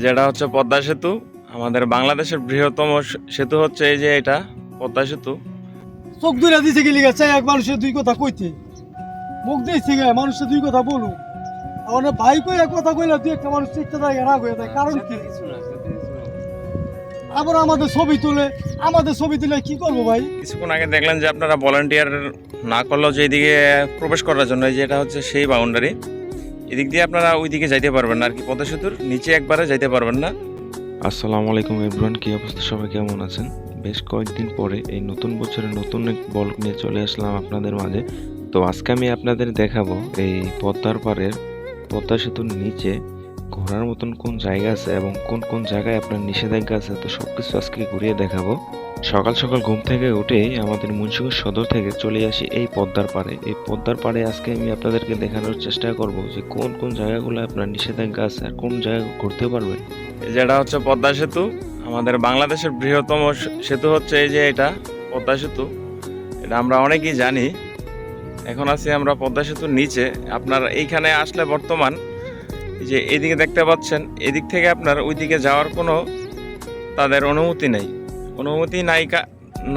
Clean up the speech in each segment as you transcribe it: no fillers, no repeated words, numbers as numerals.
যেটা হচ্ছে পদ্মা সেতু, আমাদের বাংলাদেশের বৃহত্তম সেতু হচ্ছে এই যে এটা পদ্মা সেতু। চোখ ধরে দিছে গেলি গেছে এক মানুষের দুই কথা কইতে মুখ দিয়েছি গে মানুষের দুই কথা বলুন আমার ভাই কই এক কথা কইলে তুই একটা মানুষ চিন্তা থাকে রাগ হয়ে যায় কারণ কি আবার আমাদের ছবি তুলে কি করবো ভাই? কিছুক্ষণ আগে দেখলেন যে আপনারা ভলান্টিয়ার না করলেও যে এদিকে প্রবেশ করার জন্য, এই যে এটা হচ্ছে সেই বাউন্ডারি, এদিক দিয়ে আপনারা ওইদিকে যাইতে পারবেন না আর কি, পদ্মা সেতুর নিচে একবারে যাইতে পারবেন না। আসসালামু আলাইকুম এভরিওয়ান, কি অবস্থা, সবাই কেমন আছেন? বেশ কয়েকদিন পরে এই নতুন বছরে নতুন এক ব্লগ নিয়ে চলে আসলাম আপনাদের মাঝে। তো আজকে আমি আপনাদের দেখাবো এই পদ্মার পাড়ের পদ্মা সেতুর নিচে ঘোরার মতন কোন জায়গা আছে এবং কোন কোন জায়গায় আপনার নিষেধাজ্ঞা আছে। তো সবকিছু আজকে ঘুরিয়ে দেখাবো। সকাল সকাল ঘুম থেকে উঠেই আমাদের মুন্সিগঞ্জ সদর থেকে চলে আসি এই পদ্মার পাড়ে। এই পদ্মার পাড়ে আজকে আমি আপনাদেরকে দেখানোর চেষ্টা করব যে কোন কোন জায়গাগুলো আপনার নিষেধাজ্ঞা আছে আর কোন জায়গা ঘুরতে পারবেন। যেটা হচ্ছে পদ্মা সেতু, আমাদের বাংলাদেশের বৃহত্তম সেতু হচ্ছে এই যে এটা পদ্মা সেতু। এটা আমরা অনেকেই জানি। এখন আছি আমরা পদ্মা সেতুর নিচে। আপনার এইখানে আসলে বর্তমান এই যে এদিকে দেখতে পাচ্ছেন, এদিক থেকে আপনার ওইদিকে যাওয়ার কোনো তাদের অনুমতি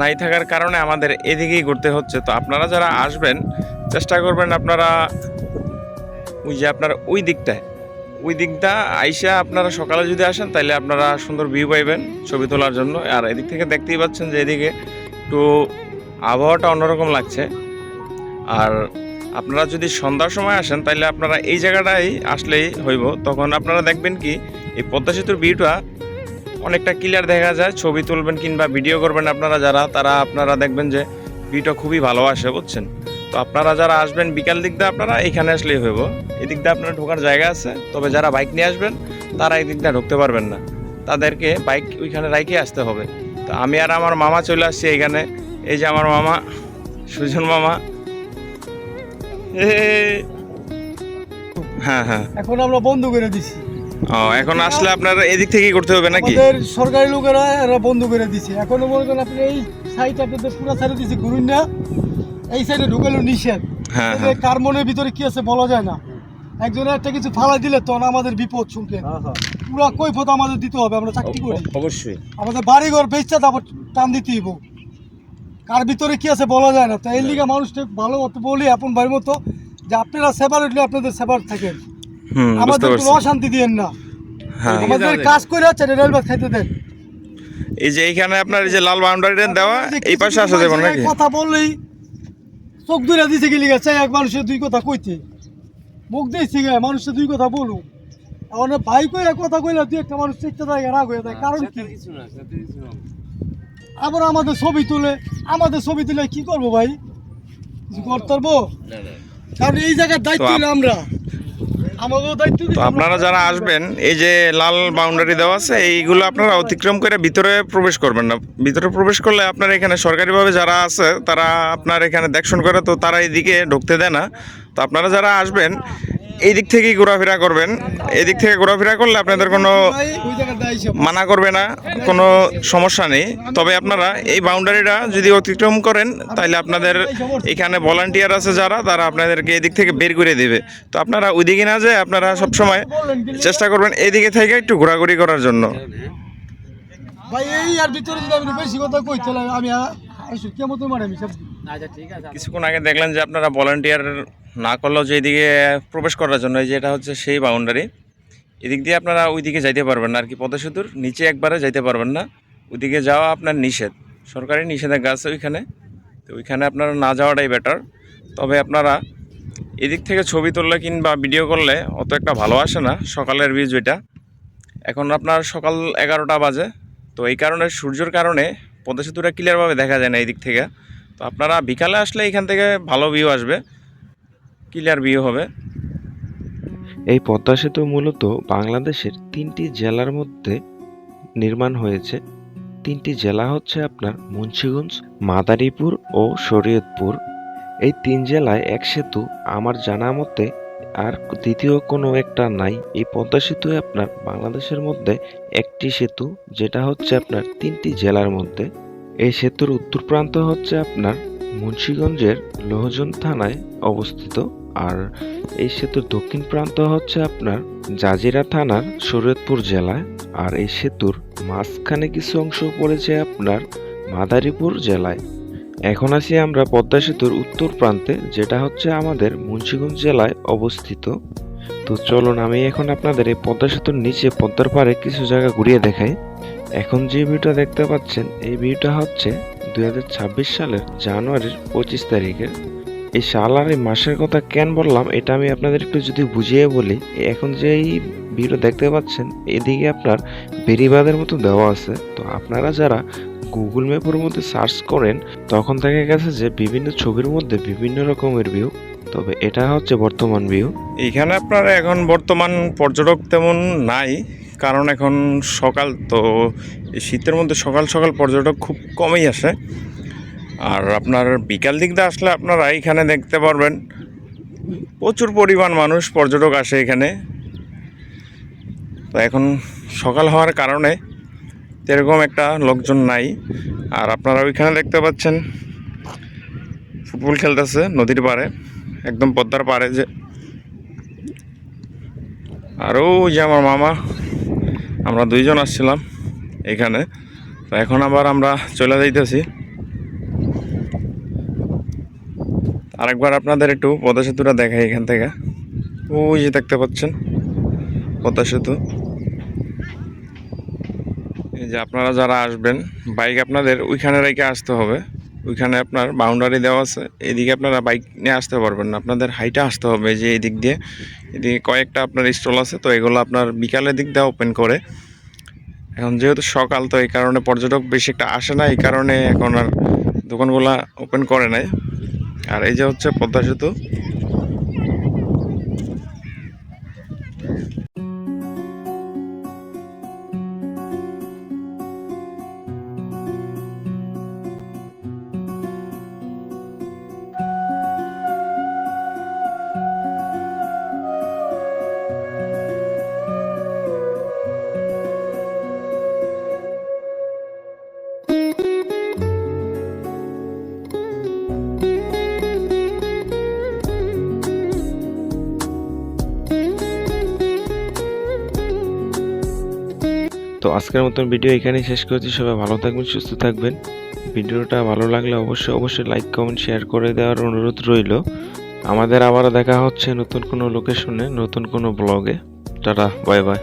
নাই থাকার কারণে আমাদের এদিকেই ঘুরতে হচ্ছে। তো আপনারা যারা আসবেন চেষ্টা করবেন আপনারা ওই যে আপনার ওই দিকটা আইসা আপনারা সকালে যদি আসেন তাহলে আপনারা সুন্দর ভিউ পাইবেন ছবি তোলার জন্য। আর এদিক থেকে দেখতেই পাচ্ছেন যে এদিকে একটু আবহাওয়াটা অন্যরকম লাগছে। আর আপনারা যদি সন্ধ্যার সময় আসেন তাহলে আপনারা এই জায়গাটাই আসলেই হইব। তখন আপনারা দেখবেন কি এই পদ্মা সেতুর ভিউটা অনেকটা ক্লিয়ার দেখা যায়। ছবি তুলবেন কিংবা ভিডিও করবেন আপনারা যারা, তারা আপনারা দেখবেন যে ভিউটা খুবই ভালো আসে, বুঝছেন? তো আপনারা যারা আসবেন বিকাল দিক দিয়ে আপনারা এখানে আসলেই হইব। এদিক দিয়ে আপনারা ঢোকার জায়গা আছে, তবে যারা বাইক নিয়ে আসবেন তারা এই দিক দিয়ে ঢুকতে পারবেন না, তাদেরকে বাইক ওইখানে রাইখে আসতে হবে। তো আমি আর আমার মামা চলে আসছি এইখানে। এই যে আমার মামা সুজন মামা। হ্যাঁ হ্যাঁ, এখন আমরা বন্ধ করে দিছি। ও এখন আসলে আপনার এদিক থেকেই করতে হবে নাকি? আমাদের সরকারি লোকেরা এরা বন্ধ করে দিছে। এখনো মনে করেন আপনি এই সাইড আপনাদের পুরো সাইডে দিছে ঘুরুন না, এই সাইডে ঢুকালো নিষেধ। হ্যাঁ হ্যাঁ, কার মনের ভিতরে কি আছে বলা যায় না। একজনের একটা কিছু ফালাই দিলে তখন আমাদের বিপদ শুনকে পুরা কৈফত আমাদের দিতে হবে। আমরা চাকরি করি, অবশ্যই আমাদের বাড়ি ঘর বেচতে তারপর টান দিতে হইব। কার ভিতরে কি আছে বলা যায় না। তো এর লিগে মানুষটা ভালো মতো বলি আপন ভাইয়ের মতো যে আপনারা সেপারেটলি আপনাদের সেপারেট থাকেন, আমাদের কোনো অশান্তি দিয়েন না। হ্যাঁ, আমাদের কাজ করে হচ্ছে রেলওয়ে খাইতে দেন। এই যে এইখানে আপনার এই যে লাল বাউন্ডারিটা দেওয়া, এই পাশে আসা যাবে নাকি? কথা বললেই চোখ ধরে দিছে গেলি গেছে এক মানুষের দুই কথা কইতে মুখ দিয়েছি গে মানুষের দুই কথা বলুন আমার ভাই কই এক কথা কইলে তুই একটা মানুষ চিন্তা থাকে রাগ হয়ে যায় কারণ কি আবার আমাদের ছবি তুলে কি করবো ভাই? কিছু করতে পারবো? কারণ এই জায়গার দায়িত্ব হলো আমরা, আমাকেও দায়িত্ব তো আপনারা যারা আসবেন এই যে লাল বাউন্ডারি দেওয়া আছে, এইগুলো আপনারা অতিক্রম করে ভিতরে প্রবেশ করবেন না। ভিতরে প্রবেশ করলে আপনার এখানে সরকারিভাবে যারা আছে তারা আপনার এখানে দেখশন করে, তো তারা এইদিকে ঢুকতে দেয় না। তো আপনারা যারা আসবেন এই দিক থেকেই ঘোরাফেরা করবেন। এদিক থেকে ঘোরাফেরা করলে আপনাদের কোনো মানা করবে না, কোনো সমস্যা নেই। তবে আপনারা এই বাউন্ডারিটা যদি অতিক্রম করেন তাহলে আপনাদের এখানে ভলান্টিয়ার আছে যারা, তারা আপনাদেরকে এদিক থেকে বের করে দেবে। তো আপনারা ওইদিকে না যেয়ে আপনারা সবসময় চেষ্টা করবেন এদিকে থেকে একটু ঘোরাঘুরি করার জন্য। ভাই এই আর ভিতরে যদি আমি বেশি কথা কই তাহলে আমি কেমন তোমার আমি সব কিছুক্ষণ আগে দেখলেন যে আপনারা ভলান্টিয়ার না করলেও যে এদিকে প্রবেশ করার জন্য, এই যে এটা হচ্ছে সেই বাউন্ডারি, এদিক দিয়ে আপনারা ওইদিকে যাইতে পারবেন না আর কি, পদ্মা সেতুর নিচে একবারে যাইতে পারবেন না। ওইদিকে যাওয়া আপনার নিষেধ, সরকারি নিষেধাজ্ঞা আছে ওইখানে। তো ওইখানে আপনারা না যাওয়াটাই বেটার। তবে আপনারা এদিক থেকে ছবি তুললে কিংবা ভিডিও করলে অত একটা ভালো আসে না সকালের ভিউ যেটা। এখন আপনার সকাল 11টা বাজে, তো এই কারণে সূর্যের কারণে পদ্মা সেতুটা ক্লিয়ারভাবে দেখা যায় না এই দিক থেকে। তো আপনারা বিকালে আসলে এখান থেকে ভালো ভিউ আসবে, ক্লিয়ার ভিউ হবে। এই পদ্মা সেতু মূলত বাংলাদেশের 3টি জেলার মধ্যে নির্মাণ হয়েছে। 3টি জেলা হচ্ছে আপনার মুন্সিগঞ্জ, মাদারীপুর ও শরীয়তপুর। এই 3 জেলায় এক সেতু আমার জানা মতে আর দ্বিতীয় কোনো একটা নাই। এই পদ্মা সেতু আপনার বাংলাদেশের মধ্যে একটি সেতু, যেটা হচ্ছে আপনার 3টি জেলার মধ্যে। এই সেতুর উত্তর প্রান্ত হচ্ছে আপনার মুন্সিগঞ্জের লোহজন থানায় অবস্থিত। আর এই সেতুর দক্ষিণ প্রান্ত হচ্ছে আপনার জাজিরা থানার শরীয়তপুর জেলায়। আর এই সেতুর মাঝখানে কিছু অংশ পড়েছে আপনার মাদারীপুর জেলায়। এখন আছি আমরা পদ্মা সেতুর উত্তর প্রান্তে, যেটা হচ্ছে আমাদের মুন্সিগঞ্জ জেলায় অবস্থিত। তো চলুন আমি এখন আপনাদের এই পদ্মা সেতুর নিচে পদ্মার পাড়ে কিছু জায়গা ঘুরিয়ে দেখাই। এখন যে ভিউটা দেখতে পাচ্ছেন এই ভিউটা হচ্ছে 2026 সালের জানুয়ারির 25 তারিখের। এই সাল আর এই মাসের কথা কেন বললাম এটা আমি আপনাদের একটু যদি বুঝিয়ে বলি। এখন যে এই ভিউটা দেখতে পাচ্ছেন এদিকে আপনার বেড়িবাঁধের মতো দেওয়া আছে। তো আপনারা যারা গুগল ম্যাপের মধ্যে সার্চ করেন তখন দেখা গেছে যে বিভিন্ন ছবির মধ্যে বিভিন্ন রকমের ভিউ, তবে এটা হচ্ছে বর্তমান ভিউ। এখানে আপনার এখন বর্তমান পর্যটক তেমন নাই, কারণ এখন সকাল তো, এই শীতের মধ্যে সকাল সকাল পর্যটক খুব কমই আসে। আর আপনার বিকাল দিক দিয়ে আসলে আপনারা এখানে দেখতে পারবেন প্রচুর পরিমাণ মানুষ পর্যটক আসে এখানে। তো এখন সকাল হওয়ার কারণে এরকম একটা লোকজন নাই। আর আপনারা ওইখানে দেখতে পাচ্ছেন ফুটবল খেলতেছে নদীর পাড়ে, একদম পদ্মার পাড়ে যে। আর ওই যে আমার মামা, আমরা দুইজন আসছিলাম এখানে। তো এখন আবার আমরা চলে যাইতেছি। আরেকবার আপনাদের একটু পদ্মা সেতুটা দেখাই এখান থেকে। ওই যে দেখতে পাচ্ছেন পদ্মা সেতু। এই যে আপনারা যারা আসবেন বাইক আপনাদের ওইখানে রেখে আসতে হবে। ওইখানে আপনার বাউন্ডারি দেওয়া আছে, এদিকে আপনারা বাইক নিয়ে আসতে পারবেন না, আপনাদের হাইটে আসতে হবে। যে এই দিক দিয়ে এদিকে কয়েকটা আপনার স্টল আছে, তো এগুলো আপনার বিকালের দিক দিয়ে ওপেন করে। এখন যেহেতু সকাল, তো এই কারণে পর্যটক বেশি একটা আসে না, এই কারণে এখন আর দোকানগুলা ওপেন করে নাই। আর এই যে হচ্ছে পদ্মা সেতু। তো আজকের মতন ভিডিও এখানেই শেষ করছি। সবাই ভালো থাকবেন, সুস্থ থাকবেন। ভিডিওটা ভালো লাগলে অবশ্যই লাইক কমেন্ট শেয়ার করে দেওয়ার অনুরোধ রইল। আমাদের আবারও দেখা হচ্ছে নতুন কোনো লোকেশনে, নতুন কোনো ব্লগে। Tata, bye bye.